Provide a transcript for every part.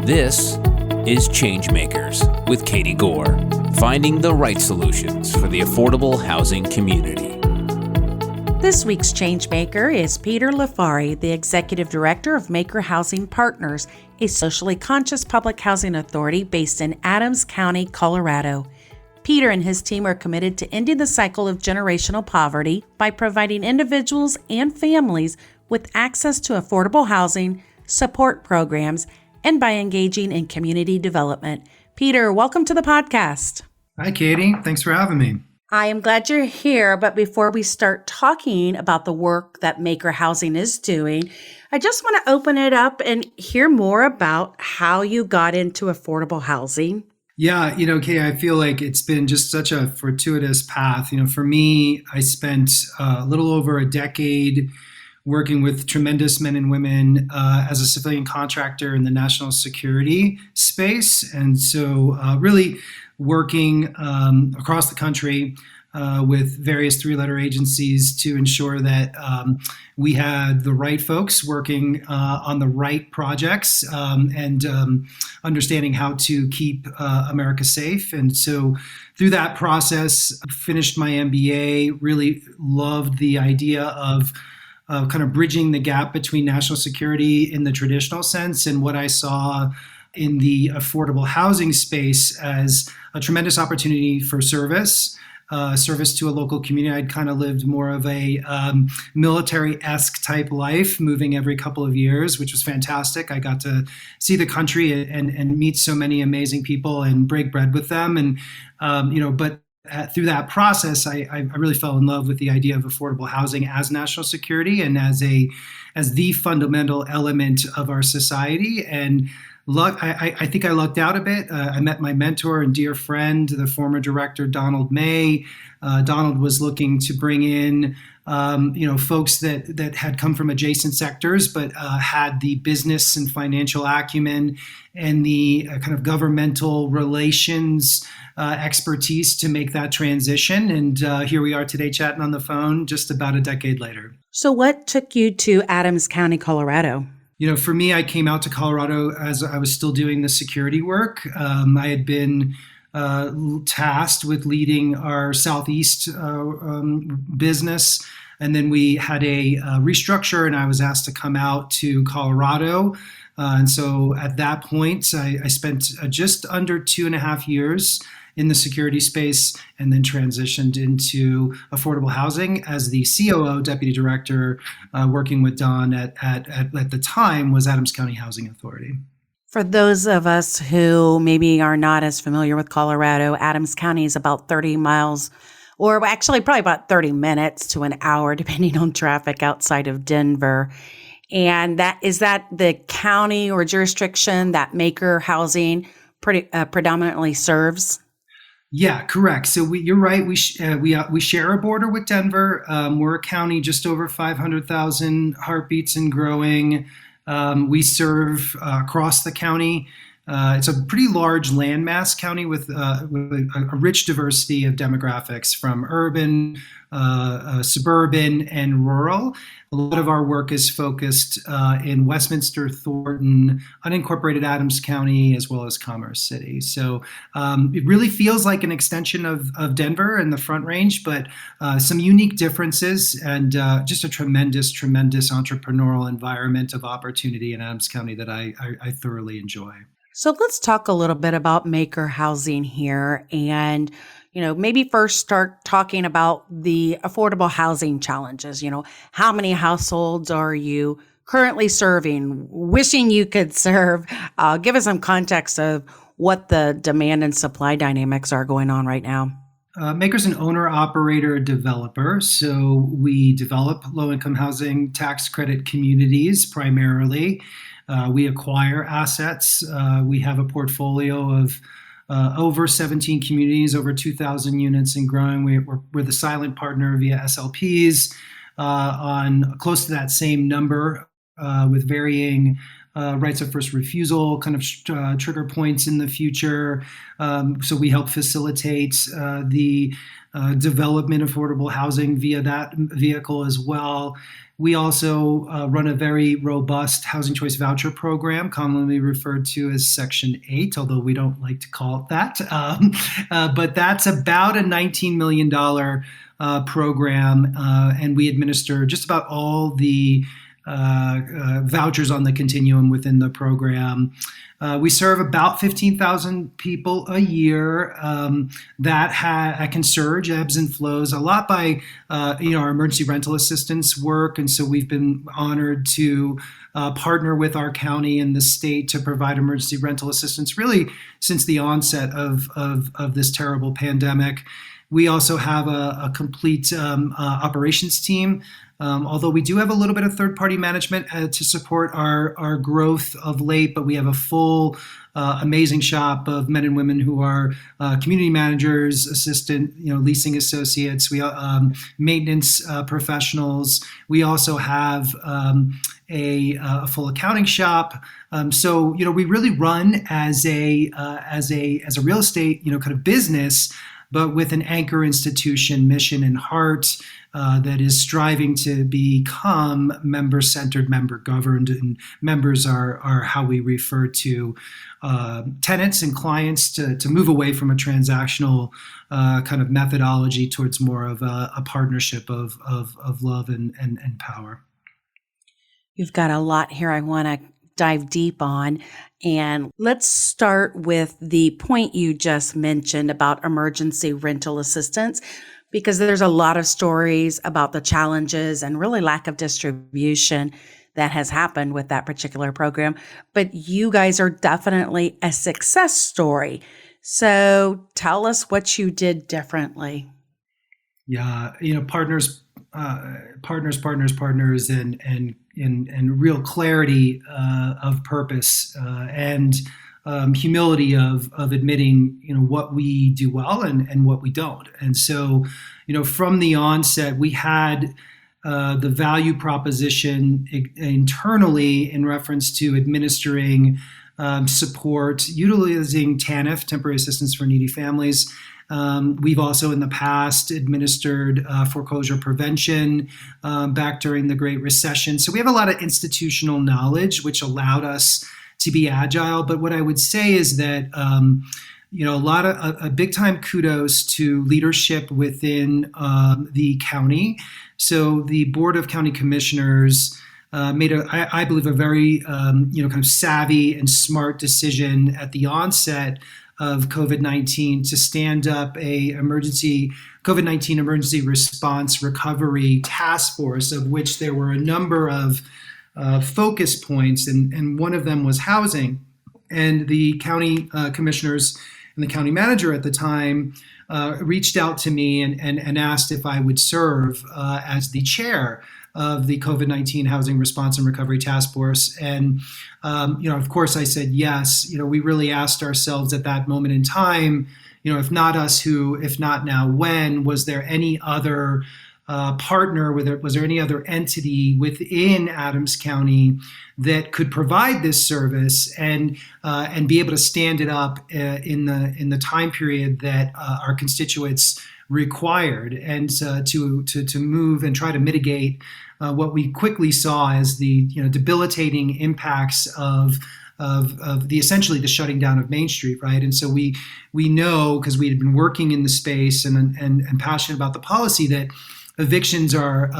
This is ChangeMakers with Katie Gore, finding the right solutions for the affordable housing community. This week's ChangeMaker is Peter LiFari, the Executive Director of Maiker Housing Partners, a socially conscious public housing authority based in Adams County, Colorado. Peter and his team are committed to ending the cycle of generational poverty by providing individuals and families with access to affordable housing, support programs, and by engaging in community development. Peter, welcome to the podcast. Hi, Katie. Thanks for having me. I am glad you're here, but before we start talking about the work that Maiker Housing is doing, I just want to open it up and hear more about how you got into affordable housing. Yeah, Katie, I feel like it's been just such a fortuitous path. For me, I spent a little over a decade working with tremendous men and women as a civilian contractor in the national security space. And so really working across the country with various three-letter agencies to ensure that we had the right folks working on the right projects and understanding how to keep America safe. And so through that process, finished my MBA, really loved the idea of kind of bridging the gap between national security in the traditional sense and what I saw in the affordable housing space as a tremendous opportunity for service to a local community. I'd kind of lived more of a military-esque type life, moving every couple of years, which was fantastic. I got to see the country and meet so many amazing people and break bread with them. And, but through that process, I really fell in love with the idea of affordable housing as national security and as the fundamental element of our society. And I think I lucked out a bit. I met my mentor and dear friend, the former director, Donald May. Donald was looking to bring in folks that had come from adjacent sectors, but had the business and financial acumen and the kind of governmental relations expertise to make that transition. And here we are today chatting on the phone just about a decade later. So what took you to Adams County, Colorado? For me, I came out to Colorado as I was still doing the security work. I had been tasked with leading our Southeast business. And then we had a restructure and I was asked to come out to Colorado. And so at that point, I spent just under 2.5 years in the security space and then transitioned into affordable housing as the COO, Deputy Director, working with Don at the time was Adams County Housing Authority. For those of us who maybe are not as familiar with Colorado, Adams County is about 30 miles, or actually probably about 30 minutes to an hour, depending on traffic outside of Denver. And is that the county or jurisdiction that Maiker Housing predominantly serves? Yeah, correct. So you're right. We share a border with Denver. We're a county just over 500,000 heartbeats and growing. We serve across the county. It's a pretty large landmass county with a rich diversity of demographics from urban, suburban, and rural. A lot of our work is focused in Westminster, Thornton, unincorporated Adams County, as well as Commerce City. So it really feels like an extension of Denver and the Front Range, but some unique differences and just a tremendous entrepreneurial environment of opportunity in Adams County that I thoroughly enjoy. So let's talk a little bit about Maiker Housing here and, maybe first start talking about the affordable housing challenges. How many households are you currently serving, wishing you could serve? Give us some context of what the demand and supply dynamics are going on right now. Maiker's an owner, operator, developer. So we develop low-income housing tax credit communities primarily. We acquire assets. We have a portfolio of over 17 communities, over 2,000 units and growing. We're the silent partner via SLPs on close to that same number with varying rights of first refusal, kind of trigger points in the future. So we help facilitate the development of affordable housing via that vehicle as well. We also run a very robust housing choice voucher program, commonly referred to as Section 8, although we don't like to call it that. But that's about a $19 million program, and we administer just about all the vouchers on the continuum within the program. We serve about 15,000 people a year. That can surge, ebbs and flows, a lot by our emergency rental assistance work, and so we've been honored to partner with our county and the state to provide emergency rental assistance really since the onset of this terrible pandemic. We also have a complete operations team. Although we do have a little bit of third-party management to support our growth of late, but we have a full, amazing shop of men and women who are community managers, assistant, leasing associates, we maintenance professionals. We also have a full accounting shop. So we really run as a real estate kind of business, but with an anchor institution, mission, and heart that is striving to become member-centered, member-governed, and members are how we refer to tenants and clients to move away from a transactional kind of methodology towards more of a partnership of love and power. You've got a lot here I want to dive deep on. And let's start with the point you just mentioned about emergency rental assistance, because there's a lot of stories about the challenges and really lack of distribution that has happened with that particular program. But you guys are definitely a success story. So tell us what you did differently. Yeah, partners, and real clarity of purpose and humility of admitting what we do well and what we don't. And so from the onset we had the value proposition internally in reference to administering support utilizing TANF, temporary assistance for needy families. We've also in the past administered foreclosure prevention back during the Great Recession. So we have a lot of institutional knowledge, which allowed us to be agile. But what I would say is that, a big time kudos to leadership within the county. So the Board of County Commissioners made I believe a very kind of savvy and smart decision at the onset of COVID-19 to stand up a COVID-19 emergency response recovery task force, of which there were a number of focus points, and one of them was housing. And the county commissioners and the county manager at the time reached out to me and asked if I would serve as the chair of the COVID-19 Housing Response and Recovery Task Force. And, of course I said yes. We really asked ourselves at that moment in time, if not us, who, if not now, when? Was there any other partner, was there any other entity within Adams County that could provide this service and be able to stand it up in the time period that our constituents required, and to move and try to mitigate what we quickly saw as the debilitating impacts of the essentially the shutting down of Main Street, right? And so we know, because we had been working in the space and passionate about the policy, that evictions are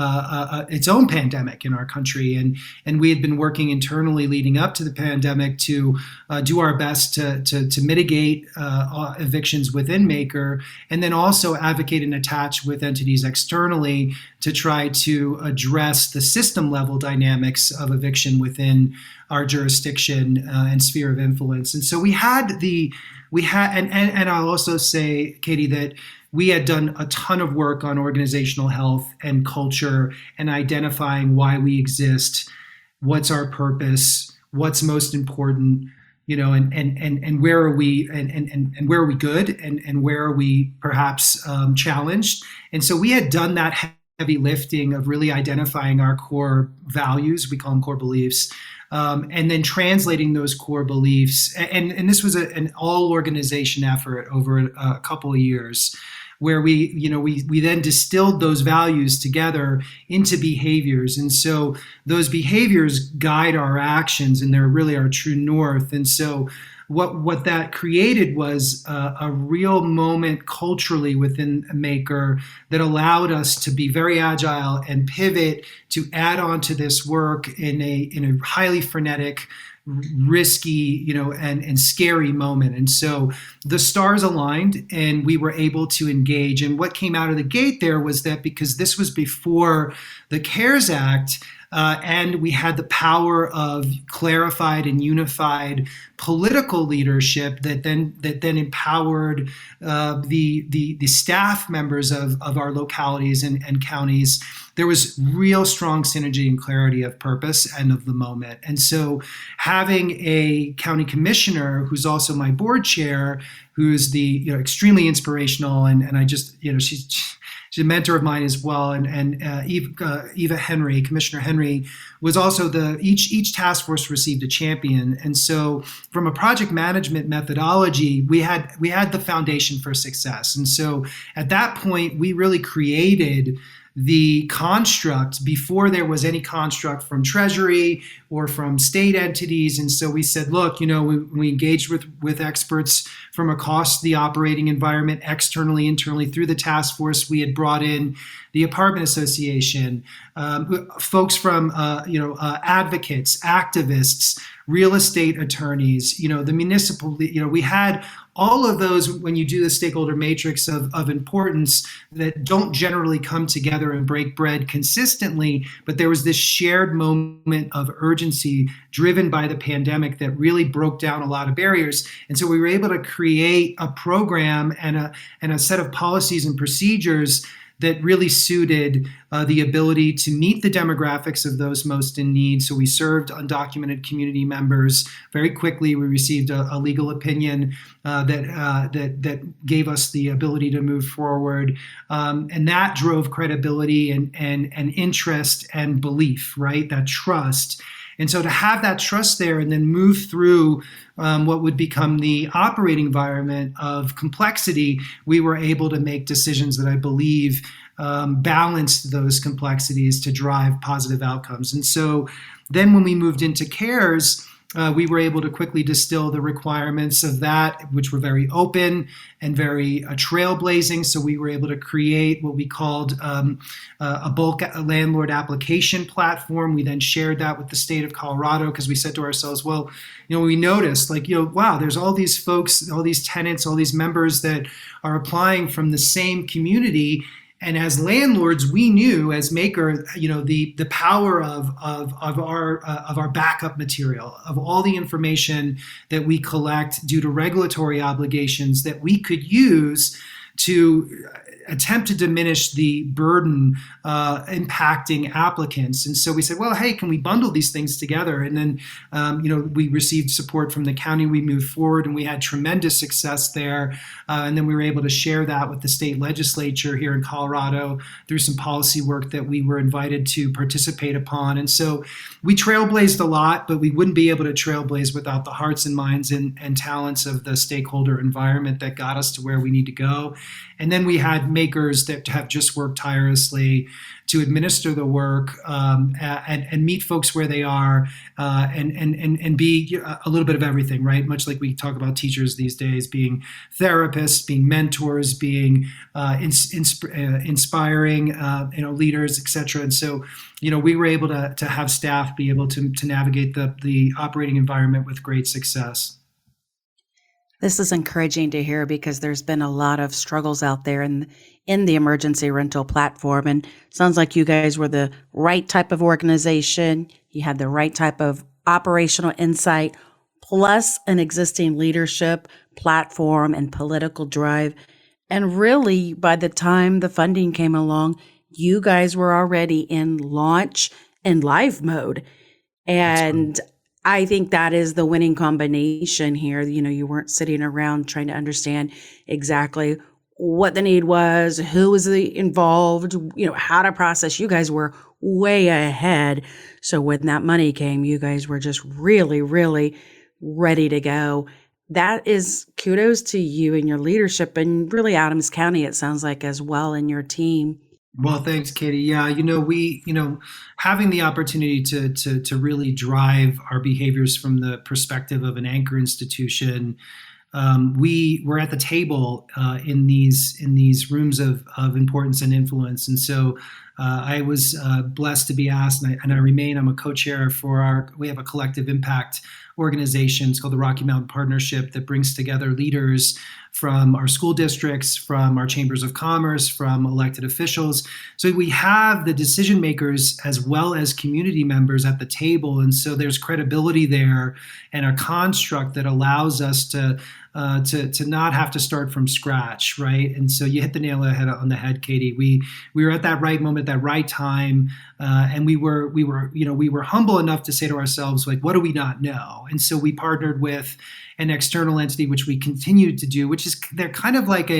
its own pandemic in our country, and we had been working internally leading up to the pandemic to do our best to mitigate evictions within Maiker, and then also advocate and attach with entities externally to try to address the system level dynamics of eviction within our jurisdiction and sphere of influence. And so and I'll also say, Katie, that we had done a ton of work on organizational health and culture and identifying why we exist, what's our purpose, what's most important, and where are we and where are we good and where are we perhaps challenged. And so we had done that heavy lifting of really identifying our core values. We call them core beliefs. And then translating those core beliefs. And this was an all organization effort over a couple of years, where we then distilled those values together into behaviors. And so those behaviors guide our actions, and they're really our true north. And so what that created was a real moment culturally within Maiker that allowed us to be very agile and pivot to add on to this work in a highly frenetic, risky, and scary moment. And so the stars aligned and we were able to engage. And what came out of the gate there was that because this was before the CARES Act, and we had the power of clarified and unified political leadership that then empowered the staff members of our localities and counties. There was real strong synergy and clarity of purpose and of the moment. And so having a county commissioner who's also my board chair, who's the extremely inspirational, and I just she's a mentor of mine as well, and Eva Henry, Commissioner Henry, was also each task force received a champion. And so from a project management methodology, we had the foundation for success. And so at that point, we really created the construct before there was any construct from Treasury or from state entities. And so we said, look, we engaged with experts from across the operating environment, externally, internally, through the task force. We had brought in the apartment association, folks from advocates, activists, real estate attorneys, the municipal, we had all of those when you do the stakeholder matrix of importance that don't generally come together and break bread consistently, but there was this shared moment of urgency driven by the pandemic that really broke down a lot of barriers. And so we were able to create a program and a set of policies and procedures that really suited the ability to meet the demographics of those most in need. So we served undocumented community members very quickly. We received a legal opinion that gave us the ability to move forward, and that drove credibility and interest and belief, right? That trust. And so to have that trust there and then move through what would become the operating environment of complexity, we were able to make decisions that I believe balanced those complexities to drive positive outcomes. And so then when we moved into CARES, we were able to quickly distill the requirements of that, which were very open and very trailblazing. So we were able to create what we called a bulk landlord application platform. We then shared that with the state of Colorado because we said to ourselves, well, we noticed wow, there's all these folks, all these tenants, all these members that are applying from the same community. And as landlords, we knew as Maiker, the power of our backup material, of all the information that we collect due to regulatory obligations that we could use to attempt to diminish the burden impacting applicants. And so we said, well, hey, can we bundle these things together? And then, we received support from the county. We moved forward and we had tremendous success there. And then we were able to share that with the state legislature here in Colorado through some policy work that we were invited to participate upon. And so we trailblazed a lot, but we wouldn't be able to trailblaze without the hearts and minds and talents of the stakeholder environment that got us to where we need to go. And then we had makers that have just worked tirelessly to administer the work and meet folks where they are and be a little bit of everything, right? Much like we talk about teachers these days, being therapists, being mentors, being inspiring, leaders, et cetera. And so, we were able to have staff be able to navigate the operating environment with great success. This is encouraging to hear because there's been a lot of struggles out there in the emergency rental platform. And it sounds like you guys were the right type of organization. You had the right type of operational insight, plus an existing leadership platform and political drive. And really, by the time the funding came along, you guys were already in launch and live mode. And I think that is the winning combination here. You weren't sitting around trying to understand exactly what the need was, who was involved, how to process. You guys were way ahead. So when that money came, you guys were just really, really ready to go. That is kudos to you and your leadership, and really Adams County, it sounds like, as well, and your team. Well, thanks, Katie. Yeah, having the opportunity to really drive our behaviors from the perspective of an anchor institution. We were at the table in these rooms of importance and influence, and so I was blessed to be asked, and I remain. I'm a co-chair for we have a collective impact organization. It's called the Rocky Mountain Partnership, that brings together leaders from our school districts, from our chambers of commerce, from elected officials. So we have the decision makers as well as community members at the table. And so there's credibility there and a construct that allows us to not have to start from scratch, right? And so you hit the nail on the head, Katie. We were at that right moment, that right time, and we were humble enough to say to ourselves, like, what do we not know? And so we partnered with an external entity, which we continued to do, which is they're kind of like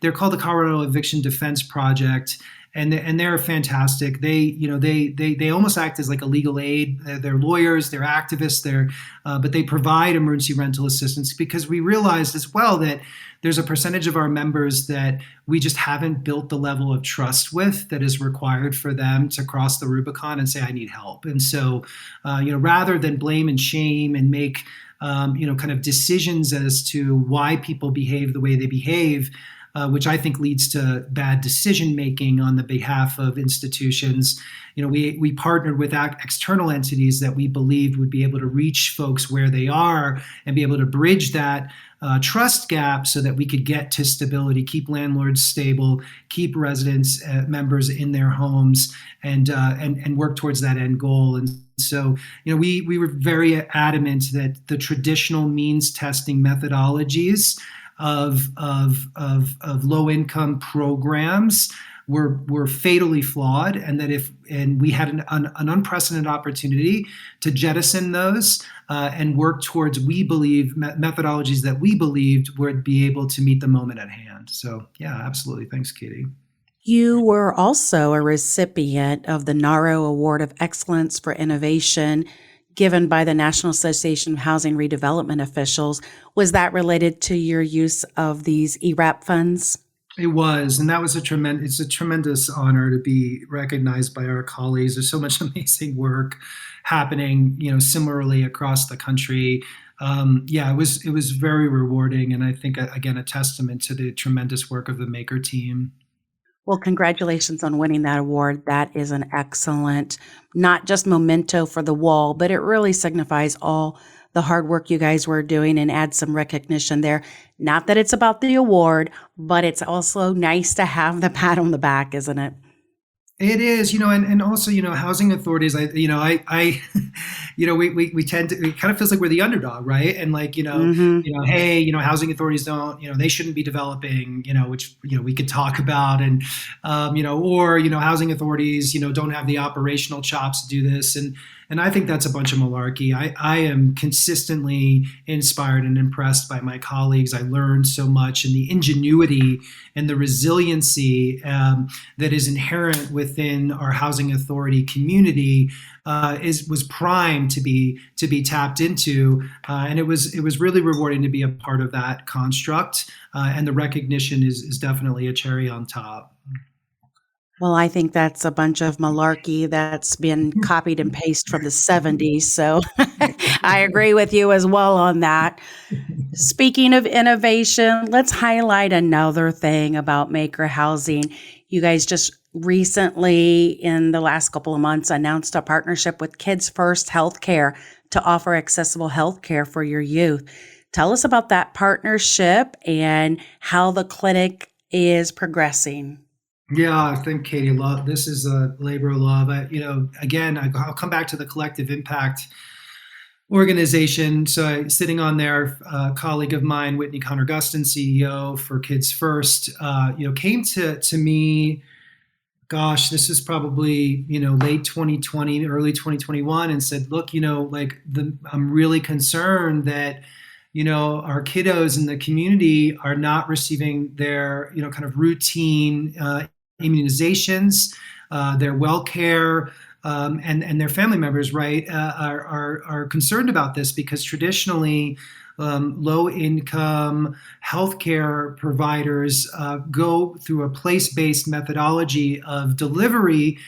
they're called the Colorado Eviction Defense Project. And they're fantastic. They almost act as like a legal aid. They're lawyers, they're activists, but they provide emergency rental assistance, because we realized as well that there's a percentage of our members that we just haven't built the level of trust with that is required for them to cross the Rubicon and say, I need help. And so, rather than blame and shame and make kind of decisions as to why people behave the way they behave, which I think leads to bad decision making on the behalf of institutions. We partnered with external entities that we believed would be able to reach folks where they are and be able to bridge that trust gap so that we could get to stability, keep landlords stable, keep residents, members in their homes, and work towards that end goal. And so, we were very adamant that the traditional means testing methodologies of low income programs were fatally flawed, and that we had an unprecedented opportunity to jettison those and work towards, we believe, methodologies that we believed would be able to meet the moment at hand. So yeah, absolutely. Thanks, Katie. You were also a recipient of the NARO Award of Excellence for Innovation, given by the National Association of Housing Redevelopment Officials. Was that related to your use of these ERAP funds? It was, and that was it's a tremendous honor to be recognized by our colleagues. There's so much amazing work happening, similarly across the country. It was very rewarding, and I think, again, a testament to the tremendous work of the Maiker team. Well, congratulations on winning that award. That is an excellent, not just memento for the wall, but it really signifies all the hard work you guys were doing and adds some recognition there. Not that it's about the award, but it's also nice to have the pat on the back, isn't it? It is, and also, housing authorities, we tend to, it kind of feels like we're the underdog, right? And like, hey, housing authorities don't, they shouldn't be developing, which, we could talk about, and, or, housing authorities, don't have the operational chops to do this. And I think that's a bunch of malarkey. I am consistently inspired and impressed by my colleagues. I learned so much, and the ingenuity and the resiliency that is inherent within our housing authority community was primed to be tapped into, and it was really rewarding to be a part of that construct. And the recognition is definitely a cherry on top. Well, I think that's a bunch of malarkey that's been copied and pasted from the 70s. So I agree with you as well on that. Speaking of innovation, let's highlight another thing about Maiker Housing. You guys just recently, in the last couple of months, announced a partnership with Kids First Healthcare to offer accessible healthcare for your youth. Tell us about that partnership and how the clinic is progressing. Yeah, I think, Katie, this is a labor of love. Again, I'll come back to the collective impact organization. So sitting on there, a colleague of mine, Whitney Connor-Gustin, CEO for Kids First, came to me, gosh, this is probably, late 2020, early 2021, and said, look, I'm really concerned that our kiddos in the community are not receiving their, kind of routine immunizations, their well care, and their family members, right, are concerned about this because traditionally, low income healthcare providers go through a place based methodology of delivery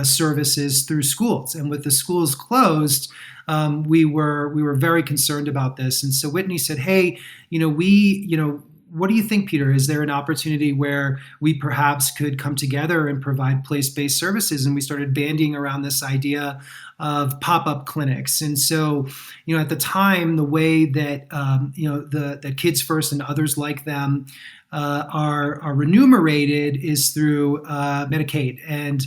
services through schools. And with the schools closed, we were very concerned about this. And so Whitney said, "Hey, what do you think, Peter? Is there an opportunity where we perhaps could come together and provide place-based services?" And we started bandying around this idea of pop-up clinics. And so, at the time, the way that the Kids First and others like them are remunerated is through Medicaid. And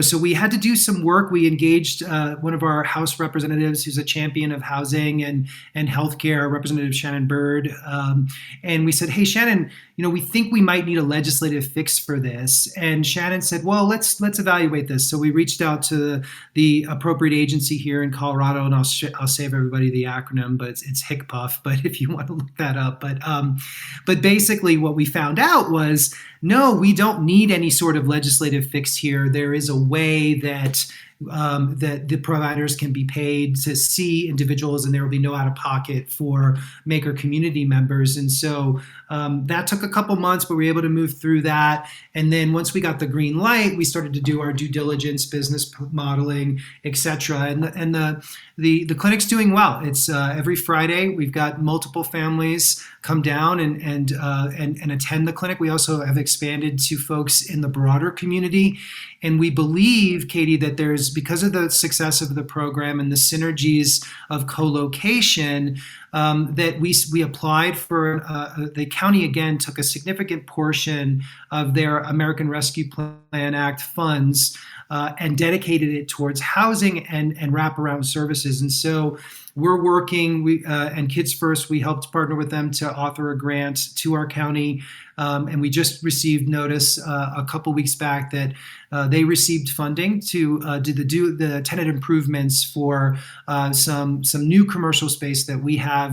so we had to do some work. We engaged one of our House representatives who's a champion of housing and healthcare, Representative Shannon Bird. And we said, "Hey, Shannon, we think we might need a legislative fix for this." And Shannon said, "Well, let's evaluate this." So we reached out to the appropriate agency here in Colorado, and I'll save everybody the acronym, but it's HICPUF. But if you want to look that up, but basically what we found out was, no, we don't need any sort of legislative fix here. There is a way that the providers can be paid to see individuals, and there will be no out of pocket for Maiker community members. And so that took a couple months, but we were able to move through that. And then once we got the green light, we started to do our due diligence, business modeling, etc. And the clinic's doing well. It's every Friday. We've got multiple families come down and attend the clinic. We also have expanded to folks in the broader community. And we believe, Katie, that because of the success of the program and the synergies of co-location, that we applied for, the county again took a significant portion of their American Rescue Plan Act funds and dedicated it towards housing and wraparound services. And so we're working, and Kids First, we helped partner with them to author a grant to our county. And we just received notice a couple weeks back that they received funding to do the tenant improvements for some new commercial space that we have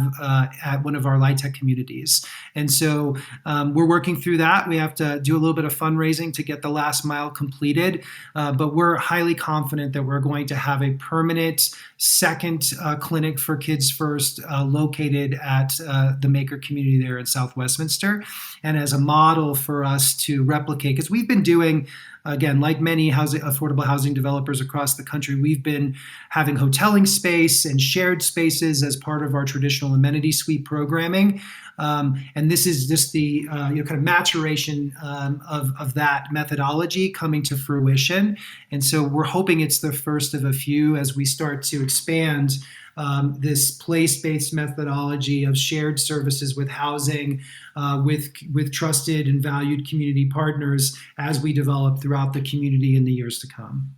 at one of our LIHTC communities. And so we're working through that. We have to do a little bit of fundraising to get the last mile completed, but we're highly confident that we're going to have a permanent second clinic for Kids First located at the Maiker community there in South Westminster, and as a model for us to replicate, because we've been doing, again, like many affordable housing developers across the country, we've been having hoteling space and shared spaces as part of our traditional amenity suite programming. And this is just the kind of maturation of that methodology coming to fruition. And so we're hoping it's the first of a few as we start to expand this place-based methodology of shared services with housing, with trusted and valued community partners as we develop throughout the community in the years to come.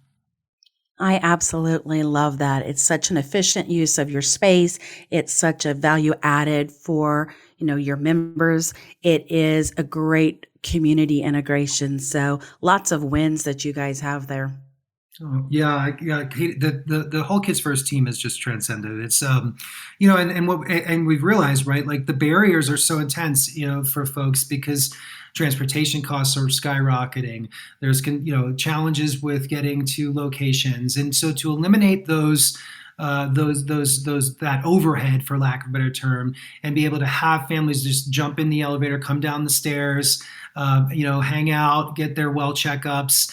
I absolutely love that. It's such an efficient use of your space. It's such a value added for, your members. It is a great community integration. So lots of wins that you guys have there. Oh, yeah. The whole Kids First team is just transcended. It's and we've realized, right, like the barriers are so intense, for folks because transportation costs are skyrocketing. There's challenges with getting to locations, and so to eliminate that overhead, for lack of a better term, and be able to have families just jump in the elevator, come down the stairs, hang out, get their well checkups,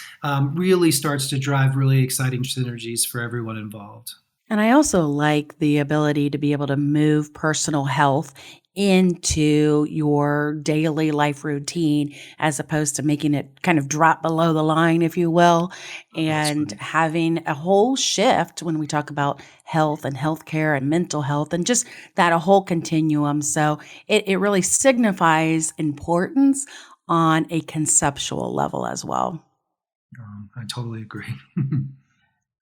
really starts to drive really exciting synergies for everyone involved. And I also like the ability to be able to move personal health into your daily life routine as opposed to making it kind of drop below the line, if you will, and Right. having a whole shift when we talk about health and healthcare and mental health and just that a whole continuum. So it really signifies importance on a conceptual level as well. I totally agree.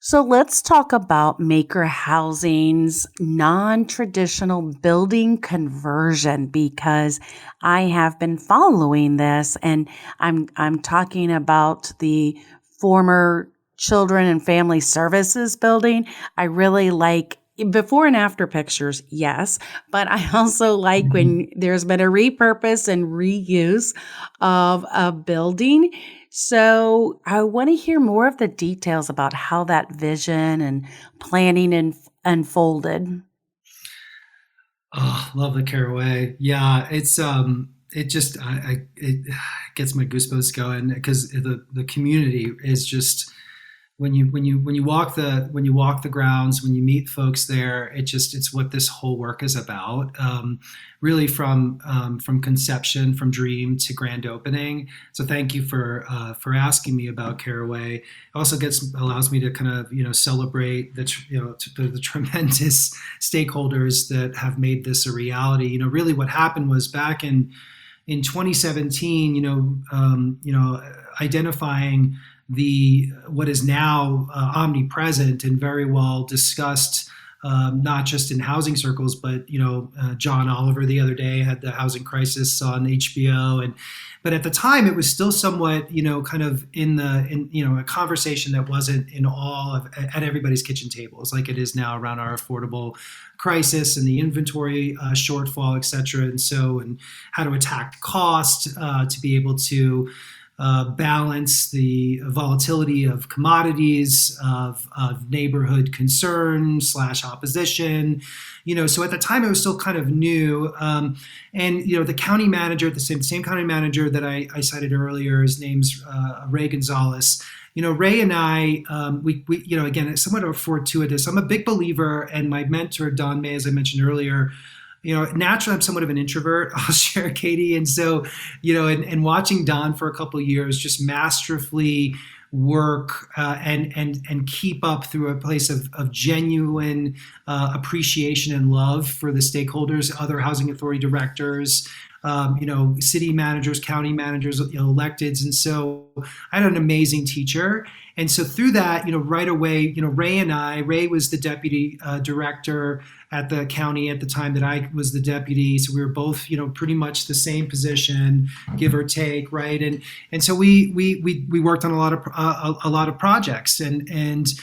So let's talk about Maiker Housing's non-traditional building conversion because I have been following this and I'm talking about the former Children and Family Services building. I really like Before and after pictures, yes, but I also like when there's been a repurpose and reuse of a building. So I want to hear more of the details about how that vision and planning unfolded. Oh, love the caraway. Yeah, it just it gets my goosebumps going because the community is just when you walk the grounds, when you meet folks there, it's what this whole work is about. Really from conception, from dream to grand opening. So thank you for asking me about Caraway. It also allows me to kind of celebrate the tremendous stakeholders that have made this a reality. Really what happened was back in 2017. Identifying what is now omnipresent and very well discussed, not just in housing circles, but John Oliver the other day had the housing crisis on HBO, but at the time it was still somewhat kind of in a conversation that wasn't in at everybody's kitchen tables like it is now around our affordable crisis and the inventory shortfall, et cetera, and how to attack cost to be able to balance the volatility of commodities, of neighborhood concern / opposition. So at the time it was still kind of new. And the county manager, the same county manager that I cited earlier, his name's Ray Gonzalez. Ray and I, we again, it's somewhat of a fortuitous. I'm a big believer, and my mentor, Don May, as I mentioned earlier, naturally I'm somewhat of an introvert, I'll share, Katie. And so, and watching Don for a couple of years just masterfully work and keep up through a place of genuine appreciation and love for the stakeholders, other housing authority directors, city managers, county managers, electeds. And so I had an amazing teacher. And so through that, right away, Ray was the deputy director at the county at the time that I was the deputy. So we were both, pretty much the same position, give or take, right? And so we worked on a lot of projects, and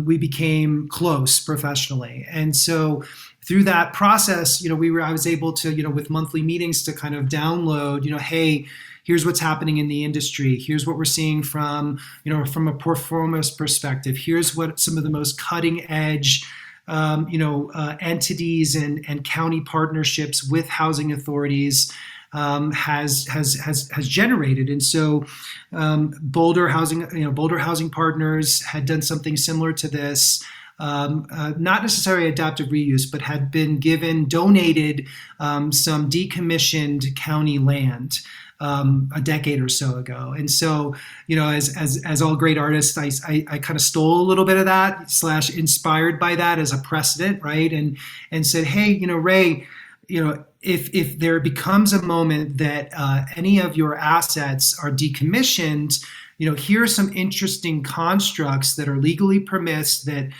we became close professionally. And so through that process, I was able to, with monthly meetings to kind of download, hey, here's what's happening in the industry. Here's what we're seeing from a performance perspective. Here's what some of the most cutting edge, entities and county partnerships with housing authorities has generated. And so Boulder Housing Partners had done something similar to this. Not necessarily adaptive reuse, but had been donated some decommissioned county land a decade or so ago. And so, as all great artists, I kind of stole a little bit of that / inspired by that as a precedent, right? And said, hey, Ray, if there becomes a moment that any of your assets are decommissioned, here are some interesting constructs that are legally permits that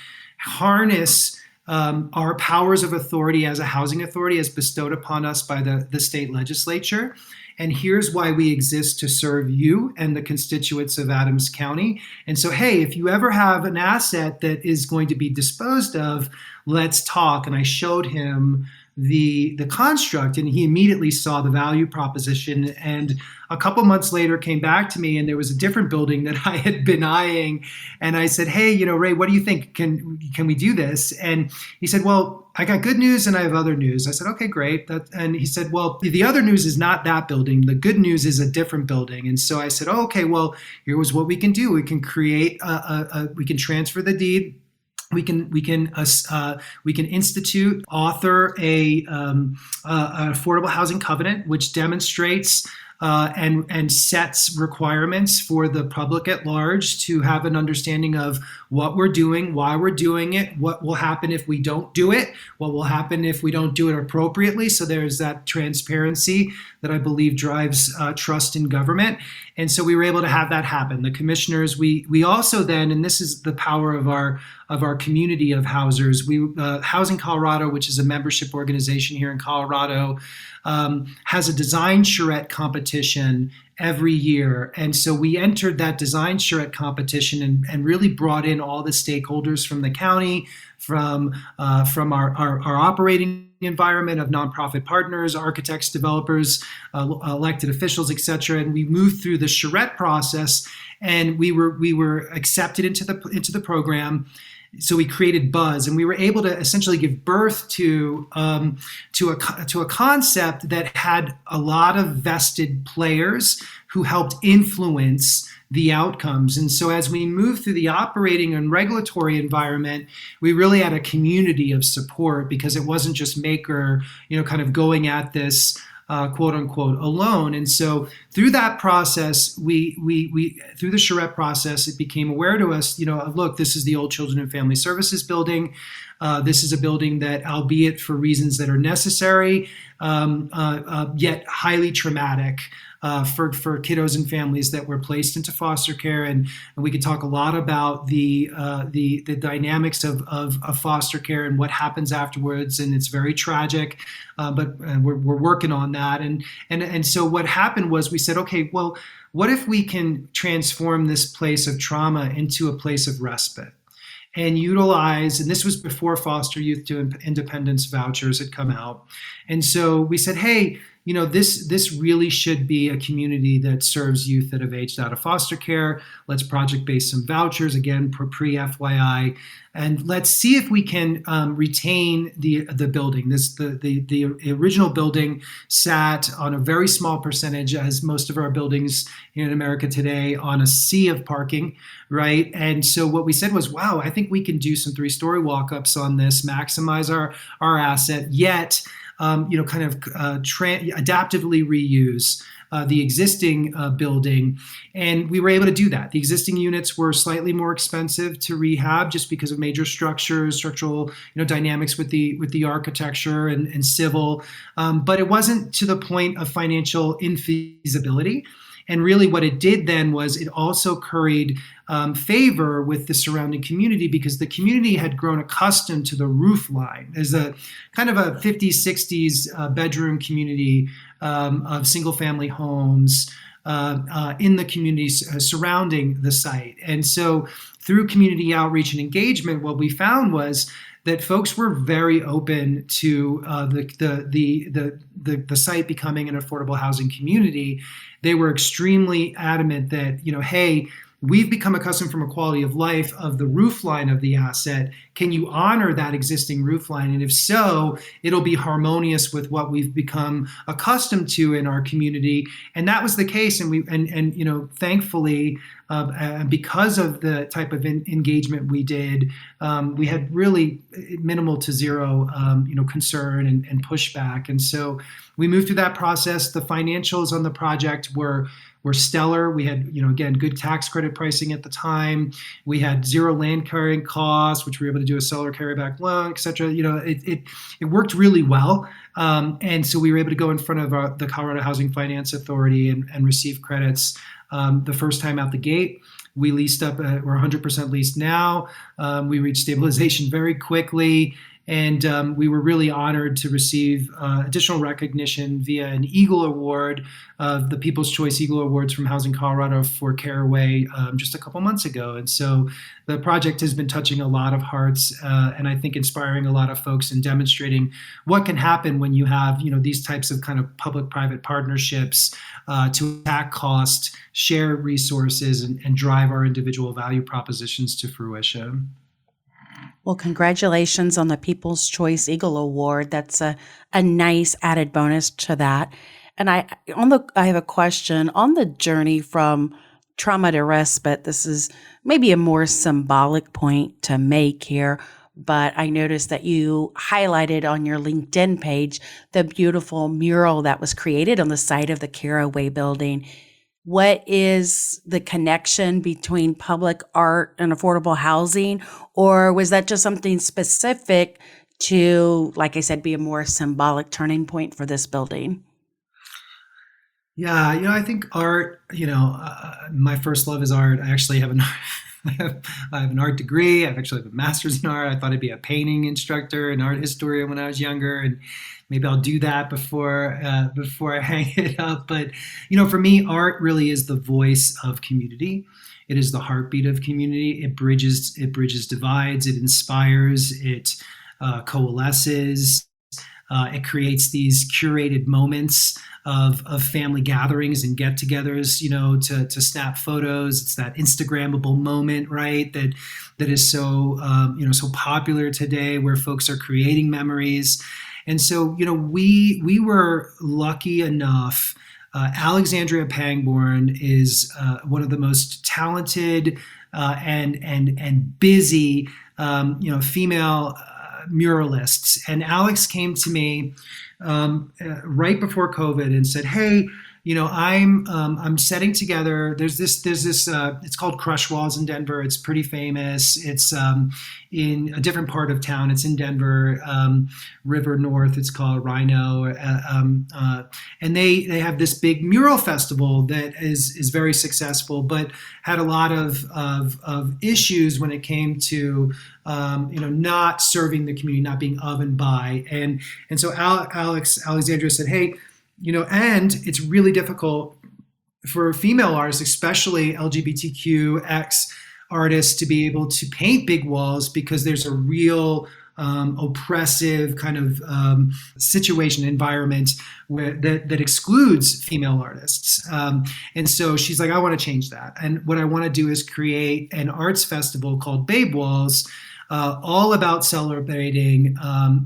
harness our powers of authority as a housing authority as bestowed upon us by the state legislature. And here's why we exist: to serve you and the constituents of Adams County. And so, hey, if you ever have an asset that is going to be disposed of, let's talk. And I showed him the construct, and he immediately saw the value proposition. And a couple months later came back to me, and there was a different building that I had been eyeing. And I said, hey, Ray, what do you think? Can we do this? And he said, well, I got good news and I have other news. I said, okay, great. And he said, well, the other news is not that building. The good news is a different building. And so I said, oh, okay, well, here was what we can do. We can create we can transfer the deed. We can institute, author an affordable housing covenant, which demonstrates and sets requirements for the public at large to have an understanding of what we're doing, why we're doing it, what will happen if we don't do it, what will happen if we don't do it appropriately. So there's that transparency that I believe drives trust in government. And so we were able to have that happen. The commissioners, we also then, and this is the power of our community of housers, Housing Colorado, which is a membership organization here in Colorado, has a design charrette competition competition every year. And so we entered that design charrette competition and really brought in all the stakeholders from the county, from our operating environment of nonprofit partners, architects, developers, elected officials, et cetera. And we moved through the charrette process, and we were accepted into the program. So we created buzz, and we were able to essentially give birth to a concept that had a lot of vested players who helped influence the outcomes. And so as we moved through the operating and regulatory environment, we really had a community of support, because it wasn't just Maiker, kind of going at this quote unquote alone. And so through that process, we through the charrette process, it became aware to us, look, this is the old Children and Family Services building. This is a building that, albeit for reasons that are necessary, yet highly traumatic for kiddos and families that were placed into foster care. And we could talk a lot about the dynamics of foster care and what happens afterwards. And it's very tragic, but we're working on that. And so what happened was we said, okay, well, what if we can transform this place of trauma into a place of respite? And utilize, and this was before foster youth to independence vouchers had come out. And so we said, hey, this really should be a community that serves youth that have aged out of foster care. Let's project-base some vouchers, again, pre-FYI, and let's see if we can retain the building. The original building sat on a very small percentage, as most of our buildings in America today, on a sea of parking, right? And so what we said was, wow, I think we can do some 3-story walk-ups on this, maximize our asset, yet adaptively reuse the existing building. And we were able to do that. The existing units were slightly more expensive to rehab just because of major structural dynamics with the architecture and civil. But it wasn't to the point of financial infeasibility. And really what it did then was it also curried favor with the surrounding community, because the community had grown accustomed to the roof line. There's a kind of a 50s, 60s bedroom community of single family homes in the communities surrounding the site. And so through community outreach and engagement, what we found was that folks were very open to the site becoming an affordable housing community. They were extremely adamant that, hey, we've become accustomed from a quality of life of the roof line of the asset. Can you honor that existing roof line? And if so, it'll be harmonious with what we've become accustomed to in our community. And that was the case. And thankfully, because of the type of engagement we did, we had really minimal to zero, concern and pushback. And so we moved through that process. The financials on the project were stellar. We had, again, good tax credit pricing at the time. We had zero land carrying costs, which we were able to do a seller carryback loan, et cetera. It worked really well. And so we were able to go in front of the Colorado Housing Finance Authority and receive credits the first time out the gate. We leased up, we're 100% leased now. We reached stabilization very quickly. And we were really honored to receive additional recognition via an Eagle Award, the People's Choice Eagle Awards from Housing Colorado for Caraway just a couple months ago. And so the project has been touching a lot of hearts and I think inspiring a lot of folks and demonstrating what can happen when you have these types of kind of public-private partnerships to attack cost, share resources, and drive our individual value propositions to fruition. Well, congratulations on the People's Choice Eagle Award. That's a nice added bonus to that. And I have a question on the journey from trauma to respite. This is maybe a more symbolic point to make here, but I noticed that you highlighted on your LinkedIn page the beautiful mural that was created on the site of the Caraway building. What is the connection between public art and affordable housing? Or was that just something specific to, like I said, be a more symbolic turning point for this building? Yeah, I think art, my first love is art. I actually have I have an art degree. I actually have a master's in art. I thought I'd be a painting instructor, an art historian when I was younger, and maybe I'll do that before I hang it up. But for me, art really is the voice of community. It is the heartbeat of community. It bridges divides. It inspires. It coalesces. It creates these curated moments of family gatherings and get-togethers, to snap photos. It's that Instagrammable moment, right? That is so so popular today, where folks are creating memories. And so we were lucky enough. Alexandria Pangborn is one of the most talented and busy female muralists. And Alex came to me right before COVID and said, "Hey, I'm setting together. There's this. It's called Crush Walls in Denver. It's pretty famous. It's in a different part of town. It's in Denver, River North. It's called Rhino, and they have this big mural festival that is very successful, but had a lot of issues when it came to not serving the community, not being of and by, and so Alexandria said, "Hey." And it's really difficult for female artists, especially LGBTQX artists, to be able to paint big walls, because there's a real oppressive kind of situation, environment that excludes female artists. And so she's like, I want to change that. And what I want to do is create an arts festival called Babe Walls, all about celebrating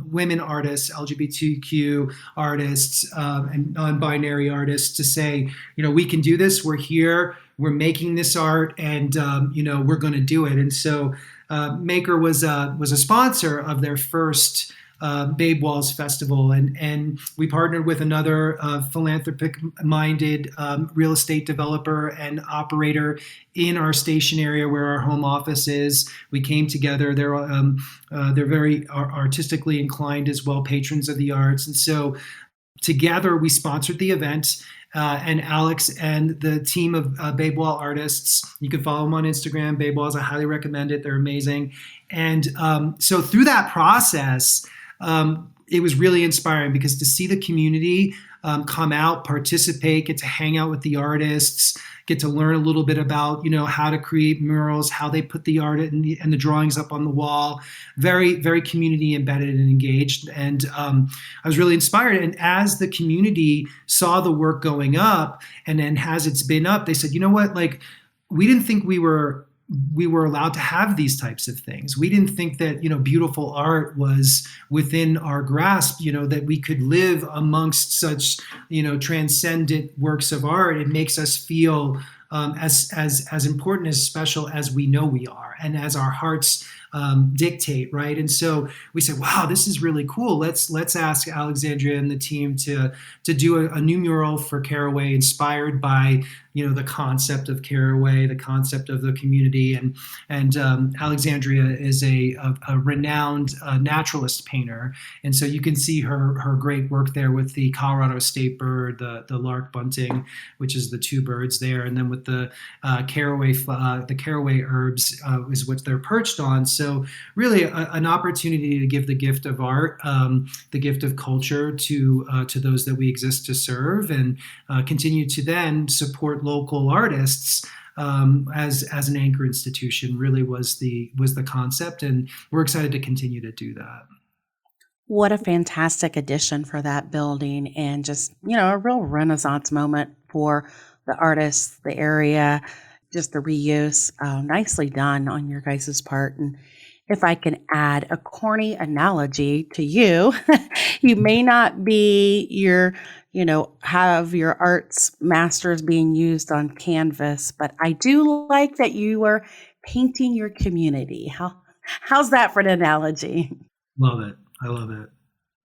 women artists, LGBTQ artists, and non-binary artists, to say, we can do this. We're here. We're making this art, and we're going to do it. And so Maiker was a sponsor of their first Babe Walls Festival, and we partnered with another philanthropic-minded real estate developer and operator in our station area where our home office is. We came together. They're very artistically inclined as well, patrons of the arts, and so together we sponsored the event. And Alex and the team of Babe Wall artists, you can follow them on Instagram, Babe Walls. I highly recommend it. They're amazing. And so through that process, it was really inspiring, because to see the community come out, participate, get to hang out with the artists, get to learn a little bit about, how to create murals, how they put the art and the drawings up on the wall, very, very community embedded and engaged. And I was really inspired. And as the community saw the work going up, and then as it's been up, they said, you know what, we didn't think we were allowed to have these types of things. We didn't think that, beautiful art was within our grasp, that we could live amongst such, transcendent works of art. It makes us feel as important, as special as we know we are, and as our hearts dictate, right? And so we said, wow, this is really cool. Let's ask Alexandria and the team to do a new mural for Caraway, inspired by the concept of Caraway, the concept of the community, and Alexandria is a renowned naturalist painter, and so you can see her great work there with the Colorado state bird, the lark bunting, which is the two birds there, and then with the caraway herbs is what they're perched on. So really an opportunity to give the gift of art, the gift of culture to those that we exist to serve, and continue to then support local artists as an anchor institution. Really was the concept, and we're excited to continue to do that. What a fantastic addition for that building, and just, a real renaissance moment for the artists, the area, just the reuse. Nicely done on your guys' part. And if I can add a corny analogy to you, you may not be have your arts masters being used on canvas, but I do like that you are painting your community. How's that for an analogy? Love it. I love it.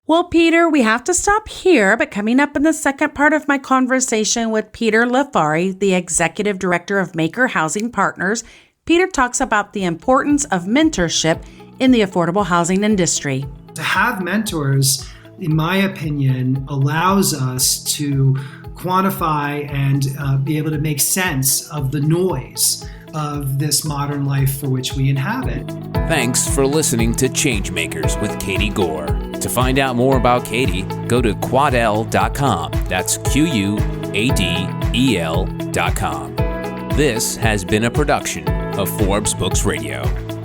Well, Peter, we have to stop here, but coming up in the second part of my conversation with Peter LiFari, the Executive Director of Maiker Housing Partners, Peter talks about the importance of mentorship in the affordable housing industry. To have mentors, in my opinion, allows us to quantify and be able to make sense of the noise of this modern life for which we inhabit. Thanks for listening to ChangeMakers with Katie Gore. To find out more about Katie, go to quadel.com. That's QUADEL.com. This has been a production of Forbes Books Radio.